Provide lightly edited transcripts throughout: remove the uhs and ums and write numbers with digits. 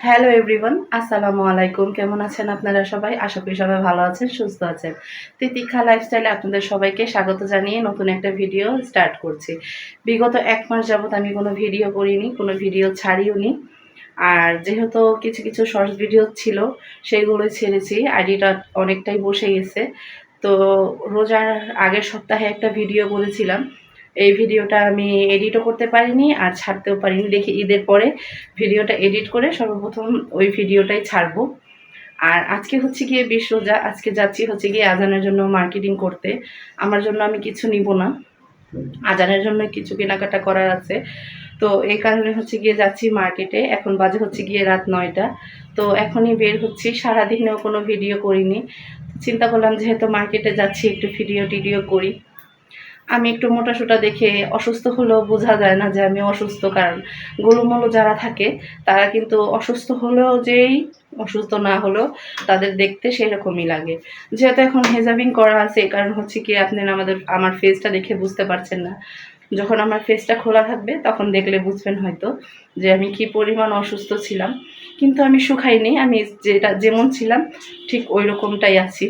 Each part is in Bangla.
হ্যালো এভরিওয়ান, আসসালামু আলাইকুম। কেমন আছেন আপনারা সবাই? আশা করি সবাই ভালো আছেন, সুস্থ আছেন। তিতিক্ষা লাইফস্টাইলে আপনাদের সবাইকে স্বাগত জানিয়ে নতুন একটা ভিডিও স্টার্ট করছি। বিগত ১ মাস যাবত আমি কোনো ভিডিও করিনি, কোনো ভিডিও ছাড়িওনি। আর যেহেতু কিছু, কিছু শর্টস ভিডিও ছিল সেগুলো ছেড়েছি। আইডিটা অনেকটাই বসে গেছে। তো রোজার আগের সপ্তাহে একটা ভিডিও করেছিলাম। এই ভিডিওটা আমি এডিটও করতে পারিনি আর ছাড়তেও পারিনি। দেখি ঈদের পরে ভিডিওটা এডিট করে সর্বপ্রথম ওই ভিডিওটাই ছাড়বো। আর আজকে হচ্ছে গিয়ে ২০ রোজা। আজকে যাচ্ছি হচ্ছে গিয়ে আজানের জন্য মার্কেটিং করতে। আমার জন্য আমি কিছু নিব না। আজানের জন্য কিছু কেনাকাটা করার আছে। তো এই কারণে হচ্ছে গিয়ে যাচ্ছি মার্কেটে। এখন বাজে হচ্ছে গিয়ে রাত ৯টা। তো এখনই বের হচ্ছি। সারাদিনেও কোনো ভিডিও করিনি। চিন্তা করলাম যেহেতু মার্কেটে যাচ্ছি একটু ভিডিও-টিডিও করি। আমি একটু মোটা-সোটা দেখে অসুস্থ হলেও বোঝা যায় না যে আমি অসুস্থ। কারণ গোলুমোলু যারা থাকে তারা কিন্তু অসুস্থ হলেও যেই অসুস্থ না হলেও তাদের দেখতে সেরকমই লাগে। যেহেতু এখন হেজাবিং করা আছে এই কারণ হচ্ছে গিয়ে আপনারা আমার ফেসটা দেখে বুঝতে পারছেন না। যখন আমার ফেসটা খোলা থাকবে তখন দেখলে বুঝবেন হয়তো যে আমি কি পরিমাণ অসুস্থ ছিলাম। কিন্তু আমি শুকাইনি। আমি যেমন ছিলাম ঠিক ঐরকমটাই আছি।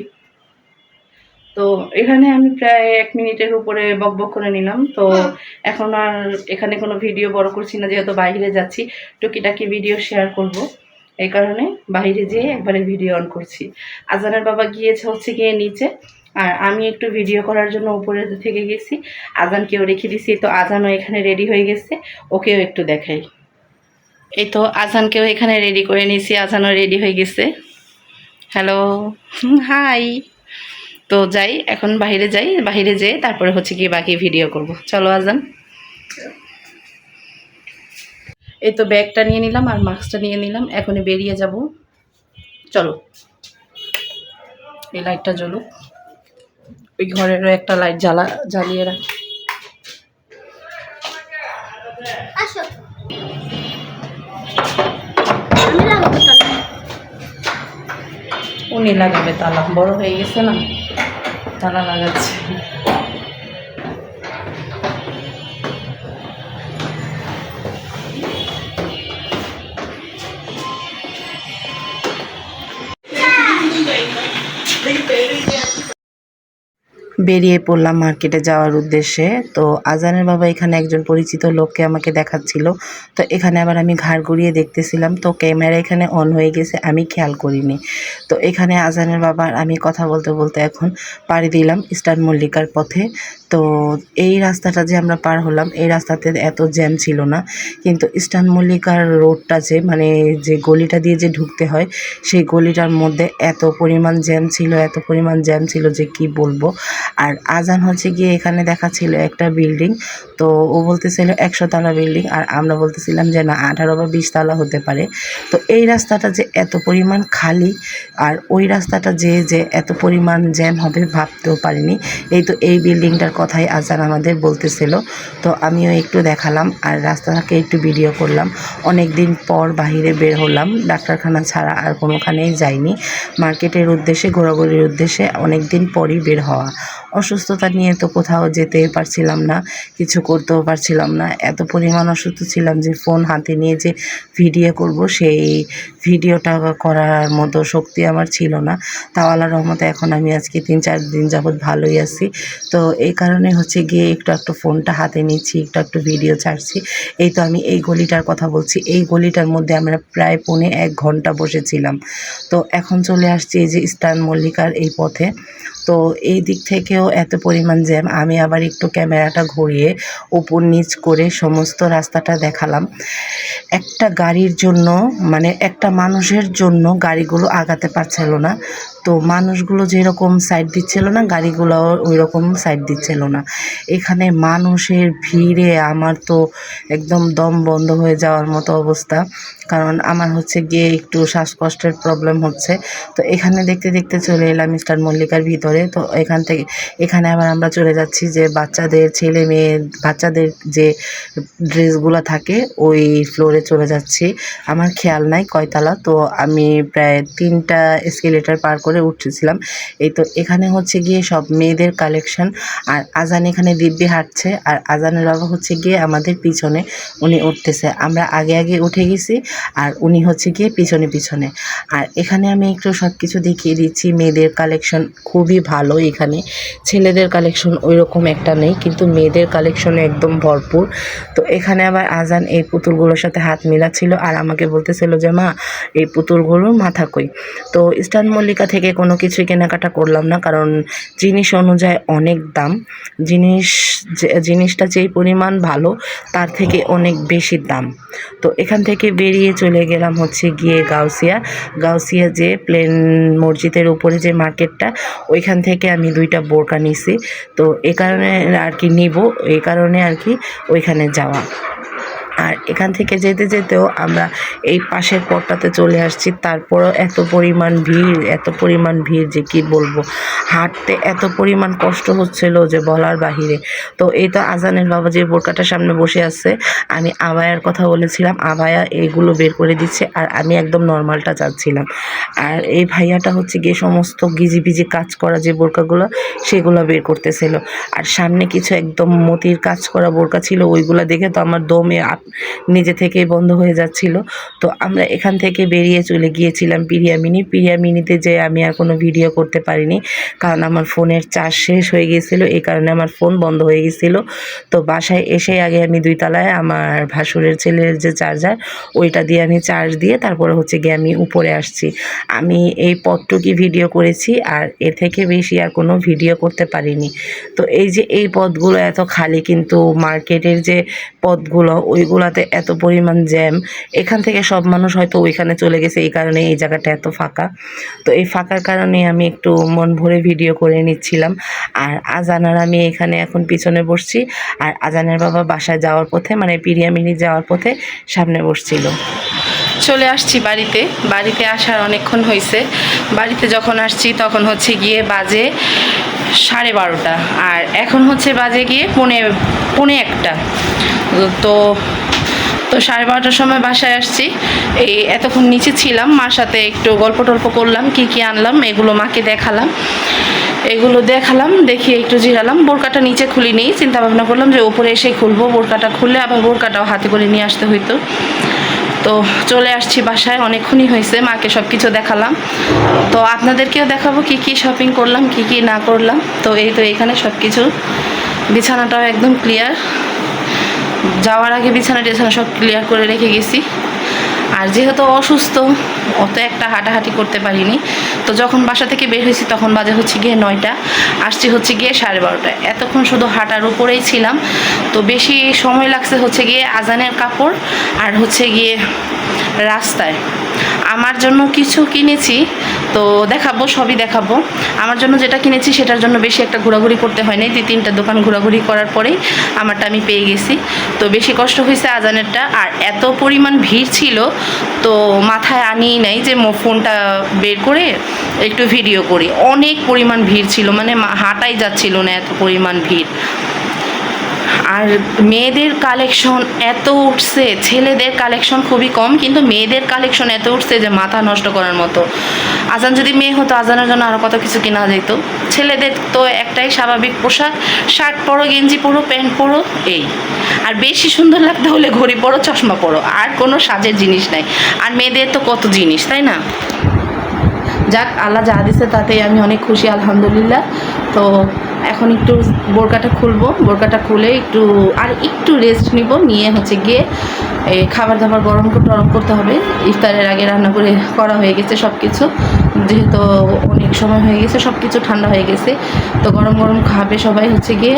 তো এখানে আমি প্রায় ১ মিনিটের উপরে বকবক করে নিলাম। তো এখন আর এখানে কোনো ভিডিও বড় করছি না যেহেতু বাইরে যাচ্ছি। টুকিটাকি ভিডিও শেয়ার করব। এই কারণে বাহিরে যেয়ে একবারে ভিডিও অন করছি। আজানের বাবা গিয়েছে হচ্ছে গিয়ে নিচে। আর আমি একটু ভিডিও করার জন্য উপরে থেকে গেছি। আজানকেও রেখে দিছি। তো আজানও এখানে রেডি হয়ে গেছে। ওকেও একটু দেখাই। এই তো আজানকেও এখানে রেডি করে নিয়েছি। আজানও রেডি হয়ে গেছে। Hello, hi. তো যাই এখন বাহিরে যেয়ে তারপরে হচ্ছে গিয়ে বাকি ভিডিও করব। চলো আজান। এই তো ব্যাগটা নিয়ে নিলাম আর মাস্কটা নিয়ে নিলাম। এখনই বেরিয়ে যাব। চলো। এই লাইটটা জ্বলুক। ওই ঘরেরও একটা লাইট জ্বালিয়ে রাখ। উনি লাগাবে তালা, বড় হয়ে গেছে না, তালা লাগাচ্ছে। বেরিয়ে পড়লাম মার্কেটে যাওয়ার উদ্দেশ্যে। তো আজানের বাবা এখানে একজন পরিচিত লোককে আমাকে দেখাচ্ছিল। তো এখানে আবার আমি ঘাড় ঘুরিয়ে দেখতেছিলাম। তো ক্যামেরা এখানে অন হয়ে গেছে, আমি খেয়াল করিনি। তো এখানে আজানের বাবার আমি কথা বলতে বলতে এখন পাড়ি দিলাম ইস্টার্ন মল্লিকার পথে। তো এই রাস্তাটা যে আমরা পার হলাম, এই রাস্তাতে এত জ্যাম ছিল না। কিন্তু ইস্টার্ন মল্লিকার রোডটা মানে যে গলিটা দিয়ে যে ঢুকতে হয়, সেই গলিটার মধ্যে এত পরিমাণ জ্যাম ছিল যে কি বলবো। আর আজান হচ্ছে গিয়ে এখানে দেখাচ্ছিল একটা বিল্ডিং। তো ও বলতেছিল ১০০ তলা বিল্ডিং আর আমরা বলতেছিলাম যে না ১৮ বা ২০ তলা হতে পারে। তো এই রাস্তাটা যে এত পরিমাণ খালি আর ওই রাস্তাটা যে এত পরিমাণ জ্যাম হবে ভাবতেও পারিনি। এই তো এই বিল্ডিংটার কথাই আজান আমাদের বলতেছিল। তো আমিও একটু দেখালাম আর রাস্তাটাকে একটু ভিডিও করলাম। অনেক দিন পর বাহিরে বের হলাম, ডাক্তারখানা ছাড়া আর কোনোখানেই যাইনি। মার্কেটের উদ্দেশ্যে, ঘোরাঘুরির উদ্দেশ্যে অনেক দিন পরই বের হওয়া। অসুস্থতা নিয়ে তো কোথাও যেতে পারছিলাম না, কিছু করতেও পারছিলাম না। এত পরিমাণ অসুস্থ ছিলাম যে ফোন হাতে নিয়ে যে ভিডিও করব সেই ভিডিওটা করার মতো শক্তি আমার ছিল না। তাও আল্লাহর রহমতে এখন আমি আজকে ৩-৪ দিন যাবৎ ভালোই আছি। তো এই কারণে হচ্ছে গিয়ে একটু ফোনটা হাতে নিচ্ছি, একটু ভিডিও ছাড়ছি। এই তো আমি এই গলিটার কথা বলছি। এই গলিটার মধ্যে আমরা প্রায় পৌনে ১ ঘন্টা বসেছিলাম। তো এখন চলে আসছি এই যে ইস্টার্ন মল্লিকার এই পথে। তো এই দিক থেকেও এত পরিমাণ জ্যাম। আমি আবার একটু ক্যামেরাটা ঘুরিয়ে উপর নিচ করে সমস্ত রাস্তাটা দেখালাম। একটা গাড়ির জন্য একটা মানুষের জন্য গাড়িগুলো আগাতে পারছিল না। তো মানুষগুলো যেরকম সাইড দিচ্ছিল না, গাড়িগুলোও ওই রকম সাইড দিচ্ছিল না। এখানে মানুষের ভিড়ে আমার তো একদম দম বন্ধ হয়ে যাওয়ার মতো অবস্থা। কারণ আমার হচ্ছে গিয়ে একটু শ্বাসকষ্টের প্রবলেম হচ্ছে। তো এখানে দেখতে দেখতে চলে এলাম ইস্টার্ন মল্লিকার ভিতরে। তো এখানে আবার আমরা চলে যাচ্ছি যে বাচ্চাদের, ছেলে মেয়ে বাচ্চাদের যে ড্রেসগুলো থাকে ওই ফ্লোরে চলে যাচ্ছি। আমার খেয়াল নাই কয়তলা। তো আমি প্রায় 3টা এসকেলেটর পার করে উঠতেছিলাম। এই তো এখানে হচ্ছে গিয়ে সব মেয়েদের কালেকশন। আর আজান এখানে দিব্যি হাঁটছে আর আজানের বাবা হচ্ছে গিয়ে আমাদের পিছনে উনি উঠতেছে। আমরা আগে উঠে গেছি আর উনি হচ্ছে গিয়ে পিছনে পিছনে। আর এখানে আমি একটু সব কিছু দেখিয়ে দিচ্ছি। মেয়েদের কালেকশন খুবই ভালো এখানে, ছেলেদের কালেকশন ওই রকম একটা নেই, কিন্তু মেয়েদের কালেকশন একদম ভরপুর। তো এখানে আবার আজান এই পুতুলগুলোর সাথে হাত মিলাচ্ছিল আর আমাকে বলতেছিল যে মা এই পুতুলগুলোর মাথা কই। তো ইস্টার্ন মল্লিকা থেকে কোনো কিছুই কেনাকাটা করলাম না, কারণ জিনিস অনুযায়ী অনেক দাম। জিনিসটা যেই পরিমাণ ভালো তার থেকে অনেক বেশি দাম। তো এখান থেকে বেরিয়ে চলে গেলাম হচ্ছে গিয়ে গাউসিয়া যে প্লেন মসজিদের উপরে যে মার্কেটটা, ওইখান থেকে আমি 2টা বোরকা নিছি। তো এই কারণে আর কি নিব, এই কারণে আর কি ওইখানে যাওয়া। আর এখান থেকে যেতে যেতেও আমরা এই পাশের পথটাতে চলে আসছি, তারপরও এত পরিমাণ ভিড় যে কি বলবো। হাঁটতে এত পরিমাণ কষ্ট হচ্ছিল যে বলার বাহিরে। তো এই তো আজানের বাবা যে বোরকাটার সামনে বসে আছে, আমি আবায়ার কথা বলেছিলাম, আবায়া এইগুলো বের করে দিচ্ছে আর আমি একদম নর্মালটা চাচ্ছিলাম। আর এই ভাইয়াটা হচ্ছে গিয়ে সমস্ত গিজিবিজি কাজ করা যে বোরকাগুলো সেগুলো বের করতেছিল। আর সামনে কিছু একদম মতির কাজ করা বোরকা ছিল, ওইগুলো দেখে তো আমার দমে নিজে থেকেই বন্ধ হয়ে যাচ্ছিল। তো আমরা এখান থেকে বেরিয়ে চলে গিয়েছিলাম পিরিয়ামিনিতে যে আমি আর কোনো ভিডিও করতে পারিনি, কারণ আমার ফোনের চার্জ শেষ হয়ে গিয়েছিলো, এই কারণে আমার ফোন বন্ধ হয়ে গেছিলো। তো বাসায় এসে আগে আমি 2 তলায় আমার ভাসুরের ছেলের যে চার্জার, ওইটা দিয়ে আমি চার্জ দিয়ে তারপরে হচ্ছে গিয়ে আমি উপরে আসছি। আমি এই পথটুকু ভিডিও করেছি, আর এর থেকে বেশি আর কোনো ভিডিও করতে পারিনি। তো এই যে এই পথগুলো এত খালি, কিন্তু মার্কেটের যে পথগুলো ওইগুলাতে এত পরিমাণ জ্যাম। এখান থেকে সব মানুষ হয়তো ওইখানে চলে গেছে, এই কারণে এই জায়গাটা এত ফাঁকা। তো এই ফাঁকার কারণে আমি একটু মন ভরে ভিডিও করে নিচ্ছিলাম। আর আজান আর আমি এখানে এখন পিছনে বসছি, আর আজানের বাবা বাসায় যাওয়ার পথে, মানে পিরিয়ামিনি যাওয়ার পথে সামনে বসছিল। চলে আসছি বাড়িতে আসার অনেকক্ষণ হয়েছে। বাড়িতে যখন আসছি তখন হচ্ছে গিয়ে বাজে 12:30, আর এখন হচ্ছে বাজে গিয়ে পৌনে 1টা। তো 12:30টার সময় বাসায় আসছি। এই এতক্ষণ নিচে ছিলাম, মার সাথে একটু গল্প টল্প করলাম, কি আনলাম এগুলো মাকে দেখালাম, দেখিয়ে একটু জিরালাম। বোরকাটা নিচে খুলিনি, চিন্তা ভাবনা করলাম যে উপরে এসে খুলবো। বোরকাটা খুললে আবার বোরকাটাও হাতে করে নিয়ে আসতে হইতো। তো চলে আসছি বাসায়, অনেকক্ষণই হয়েছে, মাকে সব কিছু দেখালাম। তো আপনাদেরকেও দেখাবো কি শপিং করলাম, কি না করলাম। তো এখানে সব কিছু, বিছানাটাও একদম ক্লিয়ার। যাওয়ার আগে বিছানা সব ক্লিয়ার করে রেখে গেছি। আর যেহেতু অসুস্থ, অত একটা হাঁটাহাঁটি করতে পারিনি। তো যখন বাসা থেকে বের হয়েছি তখন বাজে হচ্ছে গিয়ে 9টা, আসছি হচ্ছে গিয়ে 12:30টায়। এতক্ষণ শুধু হাঁটার উপরেই ছিলাম। তো বেশি সময় লাগছে হচ্ছে গিয়ে আজানের কাপড় আর হচ্ছে গিয়ে রাস্তায়। আমার জন্য কিছু কিনেছি, তো সবই দেখাবো। আমার জন্য যেটা কিনেছি সেটার জন্য বেশি একটা ঘোরাঘুরি করতে হয়নি, 2-3টা দোকান ঘোরাঘুরি করার পরেই আমারটা আমি পেয়ে গেছি। তো বেশি কষ্ট হয়েছে আজানেরটা। আর এত পরিমাণ ভিড় ছিল, তো মাথায় আনিই নাই যে ফোনটা বের করে একটু ভিডিও করি। অনেক পরিমাণ ভিড় ছিল, মানে হাঁটাই যাচ্ছিল না, এত পরিমাণ ভিড়। আর মেয়েদের কালেকশন এত উঠছে, ছেলেদের কালেকশন খুবই কম, কিন্তু মেয়েদের কালেকশন এত উঠছে যে মাথা নষ্ট করার মতো। আজান যদি মেয়ে হতো, আজানের জন্য আরও কত কিছু কেনা যেত। ছেলেদের তো একটাই স্বাভাবিক পোশাক, শার্ট পরো, গেঞ্জি পরো, প্যান্ট পরো, এই। আর বেশি সুন্দর লাগতে হলে ঘড়ি পরো, চশমা পরো, আর কোনো সাজের জিনিস নাই। আর মেয়েদের তো কত জিনিস, তাই না? যাক, আল্লাহ যা দিছে তাতেই আমি অনেক খুশি, আলহামদুলিল্লাহ। তো এখন একটু বোরকাটা খুলবো, বোরকাটা খুলে একটু রেস্ট নিয়ে হচ্ছে গিয়ে এই খাবার দাবার টরম করতে হবে। ইফতারের আগে রান্না করা হয়ে গেছে সব কিছু, যেহেতু অনেক সময় হয়ে গেছে, সব কিছু ঠান্ডা হয়ে গেছে। তো গরম খাবে সবাই হচ্ছে গিয়ে।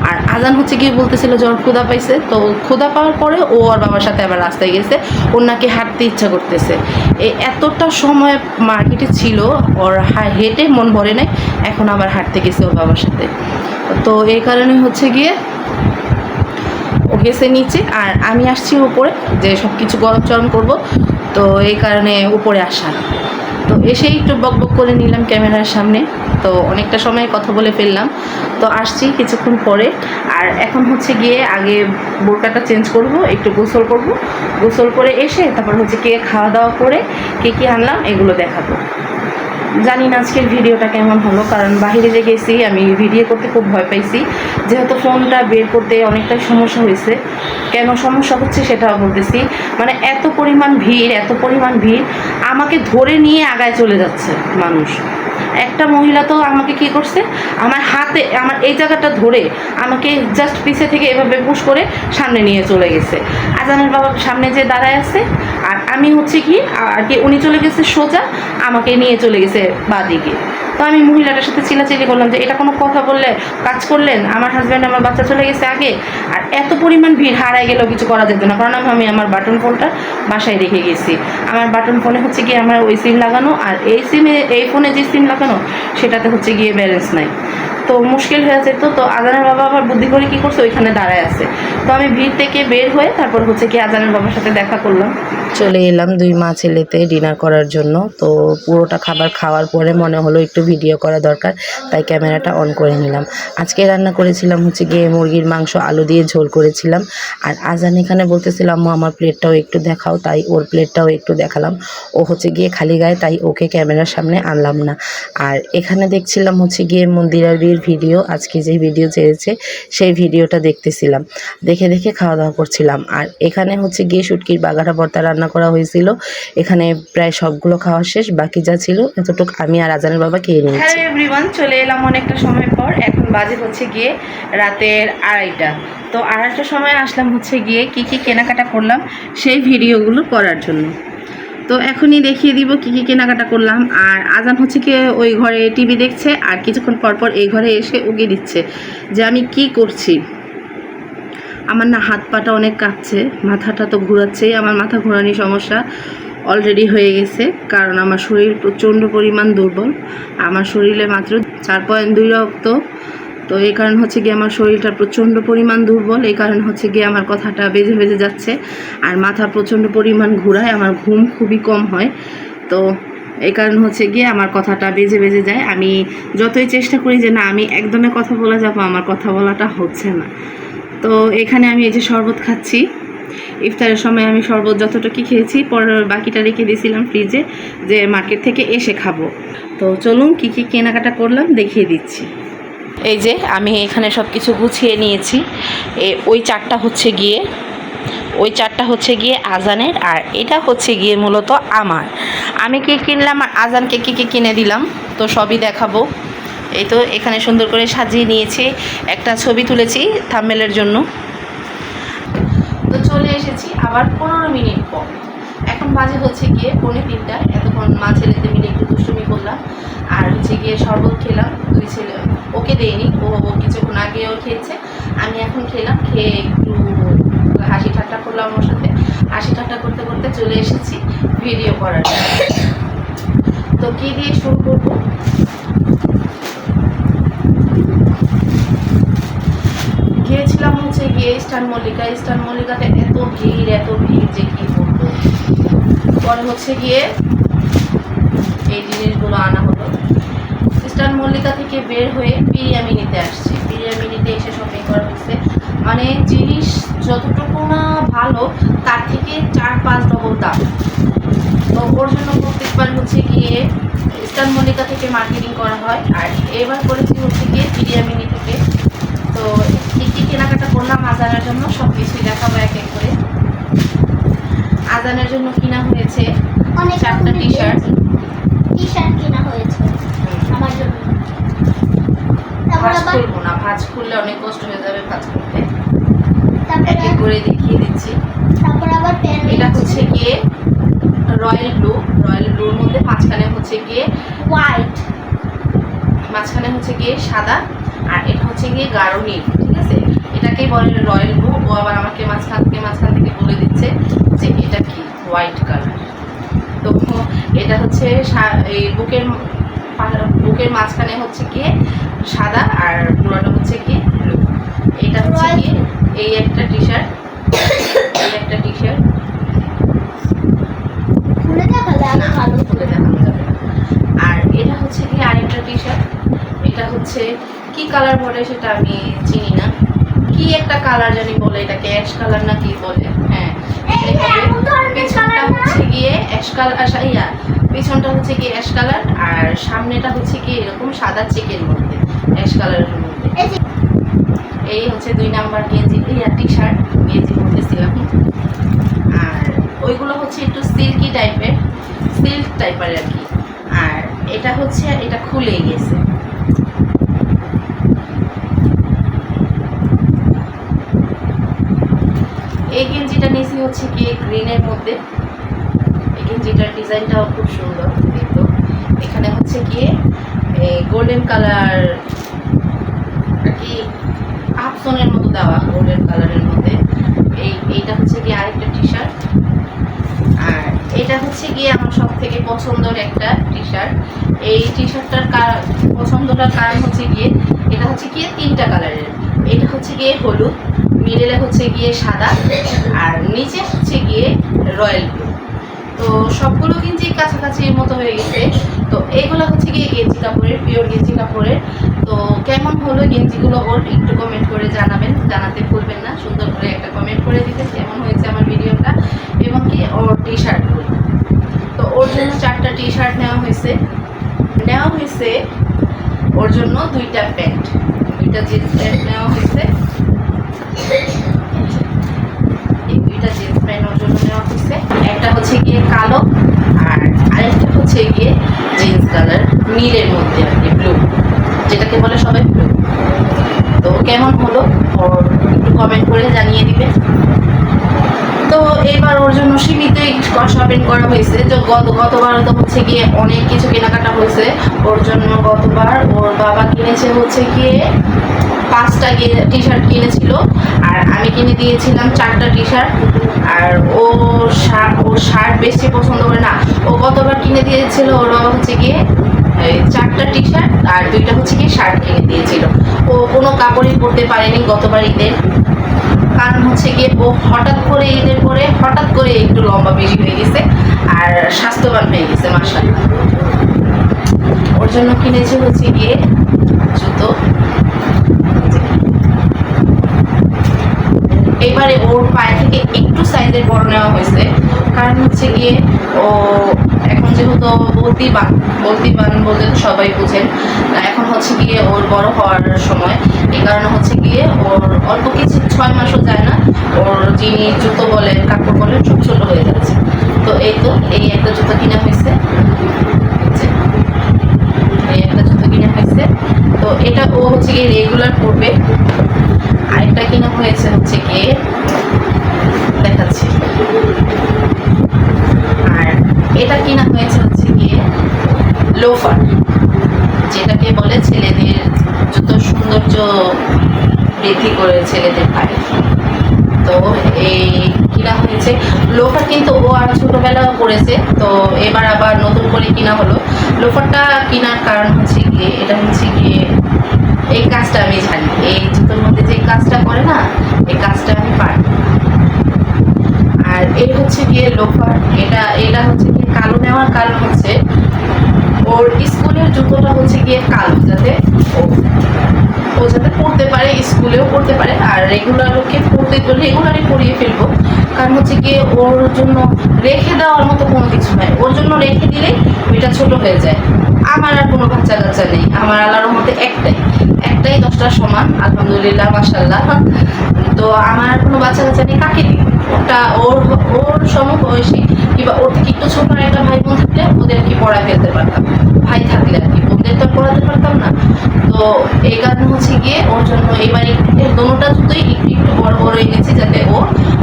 আর আজান হচ্ছে গিয়ে বলতেছিল যে ওর ক্ষুধা পাইছে। তো ক্ষুধা পাওয়ার পরে ও ওর বাবার সাথে আবার রাস্তায় গেছে, ওর নাকি হাঁটতে ইচ্ছা করতেছে। এতটা সময় মার্কেটে ছিল, ওর হেঁটে মন ভরে নাই, এখন আবার হাঁটতে গেছে ওর বাবার সাথে। তো এই কারণে হচ্ছে গিয়ে ও গেছে নিচে, আর আমি আসছি উপরে, যে সব কিছু গরম করবো। তো এই কারণে উপরে আসা। তো এসে একটু বকবক করে নিলাম ক্যামেরার সামনে। তো অনেকটা সময় কথা বলে ফেললাম। তো আসছি কিছুক্ষণ পরে। আর এখন হচ্ছে গিয়ে আগে বোরকাটা চেঞ্জ করব, একটু গোসল করে এসে তারপর হচ্ছে গিয়ে খাওয়া দাওয়া করে কি আনলাম এগুলো দেখাবো। জানি না আজকের ভিডিওটা কেমন হলো, কারণ বাইরে যে গেছি আমি ভিডিও করতে খুব ভয় পাইছি, যেহেতু ফোনটা বের করতে অনেকটাই সমস্যা হয়েছে। কেন সমস্যা হচ্ছে সেটাও বলতেছি। মানে এত পরিমাণ ভিড়, আমাকে ধরে নিয়ে আগায় চলে যাচ্ছে মানুষ। একটা মহিলা তো আমাকে কি করছে, আমার হাতে আমার এই জায়গাটা ধরে আমাকে জাস্ট পিছে থেকে এভাবে পুশ করে সামনে নিয়ে চলে গেছে। আজানের বাবা সামনে যে দাঁড়ায় আছে, আর আমি হচ্ছে কি আর কি উনি চলে গেছে সোজা, আমাকে নিয়ে চলে গেছে বাঁদিকে। তো আমি মহিলাটার সাথে চিল্লাচিল্লি করলাম যে এটা কোনো কথা বললে, কাজ করলেন, আমার হাজব্যান্ড আমার বাচ্চা চলে গেছে আগে, আর এত পরিমাণ ভিড় হারায় গেলেও কিছু করা যেত না, কারণ আমি আমার বাটন ফোনটা বাসায় রেখে গেছি। আমার বাটন ফোনে হচ্ছে গিয়ে আমার ওই সিম লাগানো, আর এই ফোনে যে সিম লাগানো সেটাতে হচ্ছে গিয়ে ব্যালেন্স নাই, তো মুশকিল হয়ে যেত। তো আজানের বাবা আবার বুদ্ধি করে কী করছে, ওইখানে দাঁড়ায় আছে। তো আমি ভিড় থেকে বের হয়ে তারপর হচ্ছে কি আজানের বাবার সাথে দেখা করলাম। চলে এলাম দুই মা ছেলেতে ডিনার করার জন্য। তো পুরোটা খাবার খাওয়ার পরে মনে হলো একটু ভিডিও করা দরকার, তাই ক্যামেরাটা অন করে নিলাম। আজকে রান্না করেছিলাম হচ্ছে গিয়ে মুরগির মাংস, আলু দিয়ে ঝোল করেছিলাম। আর আজান এখানে বলতেছিলাম আম্মু আমার প্লেটটাও একটু দেখাও, তাই ওর প্লেটটাও একটু দেখালাম। ও হচ্ছে গিয়ে খালি গায়ে, তাই ওকে ক্যামেরার সামনে আনলাম না। আর এখানে দেখছিলাম হচ্ছে গিয়ে মন্দিরার বিয়ের ভিডিও, আজকে যে ভিডিও ছেড়েছে সেই ভিডিওটা দেখতেছিলাম, দেখে দেখে খাওয়া দাওয়া করছিলাম। আর এখানে হচ্ছে গিয়ে শুটকির বাগাটা ভর্তা রান্না করা হয়েছিল। এখানে প্রায় সবগুলো খাওয়া শেষ, বাকি যা ছিল এতটুকু আমি আর আজানের বাবা খেয়ে নিয়েছি। হ্যালো এভরিওয়ান, চলে এলাম অনেকটা সময় পর। এখন বাজে হচ্ছে গিয়ে রাতের 2:30। তো 2:30টার সময় আসলাম হচ্ছে গিয়ে কি কি কেনাকাটা করলাম সেই ভিডিওগুলো করার জন্য। তো এখনই দেখিয়ে দিব কি কি কেনাকাটা করলাম। আর আজান হচ্ছে কি ওই ঘরে টিভি দেখছে, আর কিছুক্ষণ পর পর এই ঘরে এসে উগিয়ে দিচ্ছে যে আমি কি করছি। আমার না হাত পাটা অনেক কাঁপছে, মাথাটা তো ঘোরাচ্ছেই, আমার মাথা ঘোরানি সমস্যা অলরেডি হয়ে গেছে, কারণ আমার শরীর প্রচণ্ড পরিমাণ দুর্বল। আমার শরীরে মাত্র 4.2 রক্ত। তো এই কারণ হচ্ছে গিয়ে আমার শরীরটা প্রচণ্ড পরিমাণ দুর্বল, এই কারণ হচ্ছে গিয়ে আমার কথাটা বেজে বেজে যাচ্ছে, আর মাথা প্রচণ্ড পরিমাণ ঘোরায়, আমার ঘুম খুবই কম হয়। তো এই কারণ হচ্ছে গিয়ে আমার কথাটা বেজে বেজে যায়। আমি যতই চেষ্টা করি যে না আমি একদমে কথা বলে যাবো, আমার কথা বলাটা হচ্ছে না। তো এখানে আমি এই যে শরবত খাচ্ছি, ইফতারের সময় আমি শরবত যতটুকু খেয়েছি, পরের বাকিটা রেখে দিয়েছিলাম ফ্রিজে যে মার্কেট থেকে এসে খাবো। তো চলুন কি কি কেনাকাটা করলাম দেখিয়ে দিচ্ছি। এই যে আমি এখানে সব কিছু গুছিয়ে নিয়েছি। ওই চারটা হচ্ছে গিয়ে আজানের, আর এটা হচ্ছে গিয়ে মূলত আমার। আমি কি কিনলাম আর আজানকে কী কী কিনে দিলাম তো সবই দেখাবো। এই তো এখানে সুন্দর করে সাজিয়ে নিয়েছি, একটা ছবি তুলেছি থাম্বনেলের জন্য। তো চলে এসেছি আবার 15 মিনিট পর। এখন বাজে হচ্ছে গিয়ে 2:45। এতক্ষণ মা ছেলেতে মিলে একটু দুষ্টুমি করলাম, আর হচ্ছে গিয়ে শরবত খেলাম। দুই ছেলে ওকে দেয়নি, ও কিছুক্ষণ আগেও খেয়েছে, আমি এখন খেলাম। খেয়ে একটু হাসি ঠাট্টা করলাম ওর সাথে। হাসি ঠাট্টা করতে করতে চলে এসেছি ভিডিও করার জন্য। তো কী দিয়ে শুরু করবো? গিয়েছিলাম হচ্ছে গিয়ে ইস্টার্ন মল্লিকাতে এত ভিড় যে কী করবো। পরে হচ্ছে গিয়ে এই জিনিসগুলো আনা হলো। ইস্টার্ন মল্লিকা থেকে বের হয়ে বিরিয়ামিনিতে আসছি। বিরিয়ামিনিতে এসে শপিং করা হচ্ছে, মানে জিনিস যতটুকু না ভালো তার থেকে 4-5 ডবল দাম। তো ওর জন্য প্রত্যেকবার হচ্ছে গিয়ে ইস্টার্ন মল্লিকা থেকে মার্কেটিং করা হয়, আর এবার করেছি হচ্ছে গিয়ে বিরিয়ামিনি থেকে। তো কী কী কেনাকাটা করলাম আজানের জন্য সব কিছুই দেখাবো এক এক করে। আজানের জন্য কিনা হয়েছে 4টা টি শার্ট কিনা হয়েছে আমার জন্য। ভাঁজ খুলবো না, ভাঁজ খুললে অনেক কষ্ট হয়ে যাবে ভাঁজ করতে, তারপরে এক এক করে দেখিয়ে দিচ্ছি। তারপর আবার প্যান্ট, এটা হচ্ছে গিয়ে রয়্যাল ব্লুর মধ্যে মাঝখানে হচ্ছে গিয়ে হোয়াইট, মাঝখানে হচ্ছে গিয়ে সাদা, আর এটা হচ্ছে গিয়ে গাঢ় নীল। ঠিক আছে, এটাকেই বলে রয়্যাল ব্লু। ও আবার আমাকে মাঝখান থেকে বলে দিচ্ছে যে এটা কি হোয়াইট কালার। তো এটা হচ্ছে এই বুকের মাঝখানে হচ্ছে গিয়ে সাদা, আর পুরোটা হচ্ছে গিয়ে ব্লু। এটা হচ্ছে গিয়ে এই একটা টি শার্ট খুলে দেখালে আরো ভালো। খুলে দেখানো যাবে। আর এটা হচ্ছে গিয়ে আরেকটা টি শার্ট। এটা হচ্ছে কি কালার বলে সেটা আমি চিনি না, কি একটা কালার জানি বলে, এটাকে অ্যাশ কালার না কি বলে। হ্যাঁ, পেছনটা হচ্ছে গিয়ে অ্যাশ কালার, পিছনটা হচ্ছে কি অ্যাশ কালার, আর সামনেটা হচ্ছে কি এরকম সাদা চেকের মধ্যে অ্যাশ কালারের মধ্যে। এই যে এই হচ্ছে 2 নাম্বার গেঞ্জি টি শার্ট গেঞ্জি পরতেছিলাম। আর ওইগুলো হচ্ছে একটু সিল্ক টাইপের আর কি। আর এটা হচ্ছে এটা খুলে গেছে। এই গেঞ্জিটা নিয়েছি হচ্ছে কি গ্রিনের মধ্যে। এই গেঞ্জিটার ডিজাইনটাও খুব সুন্দর কিন্তু এখানে হচ্ছে কি গোল্ডেন কালার আর কি আপসনের মতো দেওয়া, গোল্ডেন কালারের মধ্যে। এইটা হচ্ছে কি আরেকটা টি শার্ট। আর এটা হচ্ছে গিয়ে আমার সব থেকে পছন্দের একটা টি শার্ট। এই টি শার্টটার পছন্দটার কারণ হচ্ছে গিয়ে এটা হচ্ছে গিয়ে 3টা কালারের। এটা হচ্ছে গিয়ে হলুদ, মিডলে হচ্ছে গিয়ে সাদা, আর নিচে হচ্ছে গিয়ে রয়্যাল ব্লু। তো সবগুলো গেঞ্জি কাছাকাছির মতো হয়ে গেছে। তো এগুলো হচ্ছে গিয়ে গেঞ্জি কাপড়ের, পিওর গেঞ্জি কাপড়ের। তো কেমন হলো গেঞ্জিগুলো ওর একটু কমেন্ট করে জানাবেন, জানাতে ভুলবেন না। সুন্দর করে একটা কমেন্ট করে দিতে কেমন হয়েছে আমার ভিডিওটা এবং কি ওর টি শার্টগুলো। তো ওর জন্য 4টা টি শার্ট নেওয়া হয়েছে ওর জন্য 2টা প্যান্ট, 2টা জিন্স প্যান্ট নেওয়া হয়েছে। এই 2টা জিন্স প্যান্ট ওর জন্য নেওয়া হয়েছে। একটা হচ্ছে গিয়ে কালো আর আরেকটা হচ্ছে গিয়ে জিন্স কালার নীলের মধ্যে আর কি, ব্লু, যেটাকে বলে সবাই ব্লু। তো কেমন হলো ওর একটু কমেন্ট করে জানিয়ে দিবে। তো এবার ওর জন্য সীমিত শপিং করা হয়েছে। যে গতবার তো হচ্ছে গিয়ে অনেক কিছু কেনাকাটা হয়েছে ওর জন্য। গতবার ওর বাবা কিনেছে হচ্ছে গিয়ে 5টা টি শার্ট কিনেছিল, আর আমি কিনে দিয়েছিলাম 4টা টি শার্ট। আর ও শার্ট বেশি পছন্দ করে না। ও গতবার কিনে দিয়েছিল ওর বাবা হচ্ছে গিয়ে 4টা টি শার্ট আর 2টা হচ্ছে গিয়ে শার্ট কিনে দিয়েছিল। ও কোনো কাপড়ই পরতে পারেনি গতবার ঈদের। কারণ হচ্ছে গিয়ে ও হঠাৎ করে ঈদের পরে হঠাৎ করে একটু লম্বা বেশি হয়ে গেছে আর স্বাস্থ্যবান হয়ে গেছে মাশাআল্লাহ। ওর জন্য কিনেছে হচ্ছে গিয়ে জুতো। এবারে ওর পায়ে থেকে একটু সাইজের বড় নেওয়া হয়েছে, কারণ হচ্ছে গিয়ে ও এখন যেহেতু বলতিবান বলতে তো সবাই বুঝেন। এখন হচ্ছে গিয়ে ওর বড় হওয়ার সময়। এই কারণে হচ্ছে গিয়ে ওর অল্প কিছু 6 মাসও যায় না, ওর জিনিস জুতো বলেন কাপড় বলেন সব ছোটো হয়ে যাচ্ছে। তো এই একটা জুতো কিনা হয়েছে, তো এটা ও হচ্ছে গিয়ে রেগুলার পরবে। আরেকটা কিনা হয়েছে হচ্ছে গিয়ে দেখাচ্ছি, আর এটা কিনা হয়েছে হচ্ছে গিয়ে লোফার, যেটাকে বলে ছেলেদের জুতো সৌন্দর্য বৃদ্ধি করে ছেলেদের পায়ে। তো এই কিনা হয়েছে লোফার, কিন্তু ও আর ছোটোবেলাও পড়েছে। তো এবার আবার নতুন করে কিনা হলো। লোফারটা কেনার কারণ হচ্ছে গিয়ে এটা হচ্ছে গিয়ে এই কাজটা আমি জানি, এই জুতোর মধ্যে যে কাজটা করে না এই কাজটা আমি পারি। আর এই হচ্ছে গিয়ে লোফার, এটা হচ্ছে গিয়ে কালো নেওয়ার কারণ হচ্ছে ওর স্কুলের জুতোটা হচ্ছে গিয়ে কালো, যাতে ও যাতে পড়তে পারে, স্কুলেও পড়তে পারে। আর রেগুলারই পরিয়ে ফেলবো, কারণ হচ্ছে গিয়ে ওর জন্য রেখে দেওয়ার মতো কোনো কিছু নাই। ওর জন্য রেখে দিলে ওইটা ছোট হয়ে যায়। আমার আর কোনো বাচ্চা কাচ্চা নেই, আমার আল্লাহর মধ্যে একটাই 10টা সমান আলহামদুলিল্লাহ মাশাআল্লাহ। তো আমার আর কোনো বাচ্চা কাচ্চা নেই, কাকে দিই? ওটা ওর সমবয়সী কিংবা ওর থেকে একটু ছোট একটা ভাই বোন থাকলে ওদের কি পড়ায় ফেলতে পারতাম, ভাই থাকলে আর কি, ওদের তো পড়াতে পারতাম না। তো এই কারণে হচ্ছে গিয়ে ওর জন্য এবার দোনোটা জুতোই একটু বড় এনেছি, যাতে ও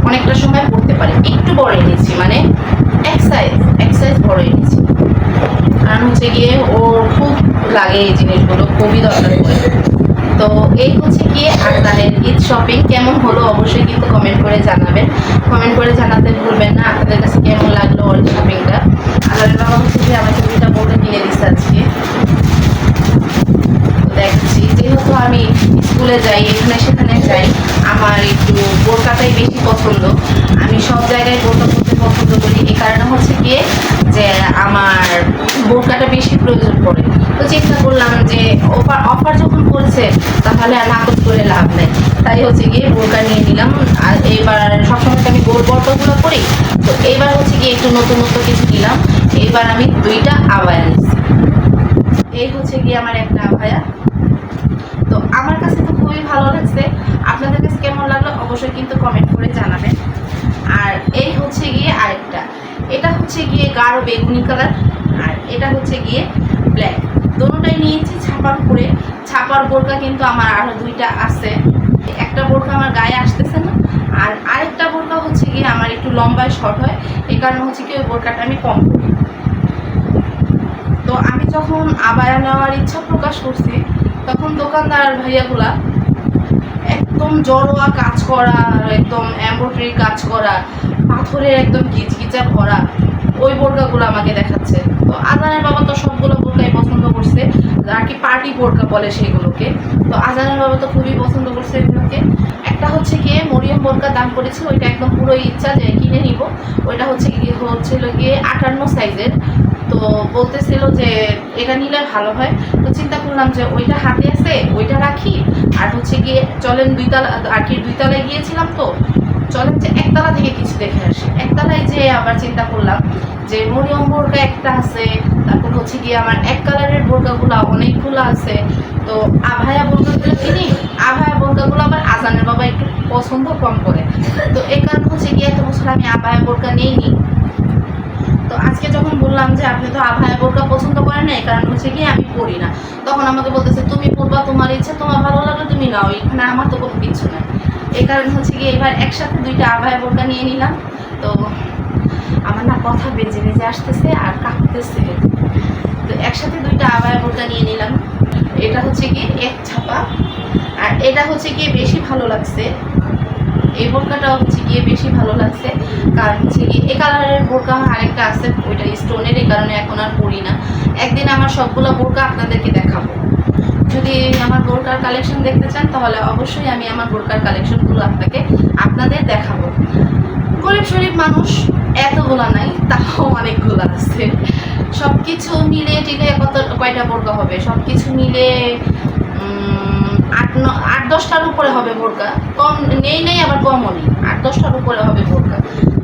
অনেকটা সময় পড়তে পারে। একটু বড় এনেছি মানে এক সাইজ বড় এনেছি, কারণ হচ্ছে গিয়ে ওর খুব লাগে এই জিনিসগুলো, খুবই দরকার পড়ে। তো এই হচ্ছে গিয়ে আক্তারের ঈদ শপিং কেমন হলো অবশ্যই কিন্তু কমেন্ট করে জানাবেন। কমেন্ট করে জানাতে ভুলবেন না আপনাদের কাছে কেমন লাগলো ওর শপিংটা। আল্লাহর বাবা হচ্ছে যে আমাকে 2টা বোর্ডে কিনে দিচ্ছে আজকে। দেখছি যেহেতু আমি স্কুলে যাই, এখানে সেখানে যাই, আমার একটু বোরকাটাই বেশি পছন্দ। আমি সব জায়গায় বোরকা পরতে পছন্দ করি। এই কারণে হচ্ছে গিয়ে যে আমার বোরকাটা বেশি প্রয়োজন পড়ে। তো চিন্তা করলাম যে অফার যখন করেছে তাহলে আর নাকচ করে লাভ নেই, তাই হচ্ছে গিয়ে বোরকা নিয়ে নিলাম। আর এইবার সবসময় আমি বোরকাগুলো করি, তো এইবার হচ্ছে গিয়ে একটু নতুন কিছু নিলাম। এই এইবার আমি 2টা আবায়া নিচ্ছি। এই হচ্ছে গিয়ে আমার একটা আবায়া। তো আমার কাছে তো খুবই ভালো লাগছে, আপনাদের কাছে কেমন লাগলো অবশ্যই কিন্তু কমেন্ট করে জানাবেন। আর এই হচ্ছে গিয়ে আরেকটা, এটা হচ্ছে গিয়ে গাঢ় বেগুনি কালার, আর এটা হচ্ছে গিয়ে ব্ল্যাক। দুটোটাই নিয়েছি ছাপার উপরে। ছাপার বোরকা কিন্তু আমার আরও 2টা আছে। একটা বোরকা আমার গায়ে আসতেছে না, আর আরেকটা বোরকা হচ্ছে গিয়ে আমার একটু লম্বায় শর্ট হয়, এই কারণে হচ্ছে কি ওই বোরকাটা আমি কম করি। তো আমি যখন আবায়া নেওয়ার ইচ্ছা প্রকাশ করছি, তখন দোকানদার ভাইয়াগুলা একদম জড়োয়া কাজ করা, একদম এমব্রয়ডারি কাজ করা, পাথরের একদম গিজগিজা ভরা ওই বোরকাগুলো আমাকে দেখাচ্ছে। তো আজানের বাবা তো সবগুলো বোরকাই পছন্দ করছে, আর কি পার্টি বোরকা বলে সেগুলোকে। তো আজানের বাবা তো খুবই পছন্দ করছে এগুলোকে। একটা হচ্ছে গিয়ে মরিয়ম বোরকার দাম পড়েছে, ওইটা একদম পুরোই ইচ্ছা যে কিনে নিব। ওইটা হচ্ছিল গিয়ে 58 সাইজের। তো বলতেছিল যে এটা নিলে ভালো হয়। তো চিন্তা করলাম যে ওইটা হাতে আছে, ওইটা রাখি। আর হচ্ছে গিয়ে চলেন 2তলা, আর কি 2তলায় গিয়েছিলাম, তো চলেন যে 1তলা থেকে কিছু দেখে আসি। 1তলায় যে আবার চিন্তা করলাম যে মরিয়ম বোরকা একটা আছে, তারপর হচ্ছে গিয়ে আমার 1 কালারের বোরকাগুলো অনেকগুলো আছে। তো আভায়া বোরকাগুলো কিনি। আভায়া বোরকাগুলো আবার আজানের বাবা একটু পছন্দ কম করে, তো এই কারণে হচ্ছে গিয়ে এত বছর আমি আভায়া বোরকা নিইনি। তো আজকে যখন বললাম যে আপনি তো আভায়া বোরকা পছন্দ করেন না, এই কারণ হচ্ছে কি আমি পরি না, তখন আমাকে বলতেছে তুমি পরবা, তোমার ইচ্ছা, তোমার ভালো লাগলো তুমি নাও, এখানে আমার তো কোনো কিছু নাই। এই কারণে হচ্ছে কি এবার একসাথে 2টা আভায়া বোরকা নিয়ে নিলাম। তো আমার না কথা বেজে বেজে আসতেছে আর কাঁপতেছে। তো একসাথে 2টা আভায়া বোরকা নিয়ে নিলাম। এটা হচ্ছে কি এক ছাপা, আর এটা হচ্ছে গিয়ে বেশি ভালো লাগছে। এই বোরকাটা হচ্ছে গিয়ে বেশি ভালো লাগছে, কারণ হচ্ছে গিয়ে এই কালারের বোরকা আমার আরেকটা আছে, ওইটা স্টোনের, এই কারণে এখন আর পরি না। একদিন আমার সবগুলো বোরকা আপনাদেরকে দেখাবো। যদি আমার বোরকার কালেকশন দেখতে চান তাহলে অবশ্যই আমি আমার বোরকার কালেকশনগুলো আপনাদের দেখাবো। গরিব শরীফ মানুষ, এতগুলো নাই, তাও অনেকগুলো আছে। সব কিছু মিলে টিলে কয়টা বোরকা হবে, সব কিছু মিলে 8-10টার উপরে হবে বোরকা। কম নেই আবার কমও নেই, 8-10টার উপরে হবে বোরকা।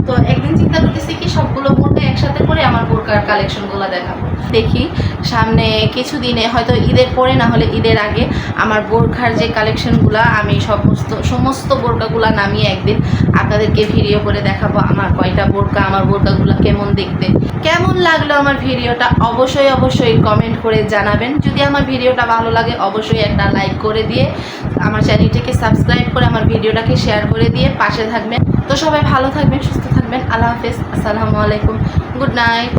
তো একদিন চিন্তা করতেছি কি সবগুলো বোরকা একসাথে করে আমার বোরকার কালেকশনগুলো দেখাবো। দেখি সামনে কিছু দিনে, হয়তো ঈদের পরে না হলে ঈদের আগে, আমার বোরখার যে কালেকশনগুলো আমি সমস্ত বোরকাগুলো নামিয়ে একদিন আপনাদেরকে ভিডিও করে দেখাবো। আমার কয়টা বোরকা, আমার বোরকাগুলো কেমন দেখতে। কেমন লাগলো আমার ভিডিওটা অবশ্যই কমেন্ট করে জানাবেন। যদি আমার ভিডিওটা ভালো লাগে অবশ্যই একটা লাইক করে দিয়ে আমার চ্যানেলটিকে সাবস্ক্রাইব করে আমার ভিডিওটাকে শেয়ার করে দিয়ে পাশে থাকবেন। তো সবাই ভালো থাকবেন, সুস্থ থাকবেন। আল্লাহ হাফেজ, আসসালামু আলাইকুম, গুড নাইট।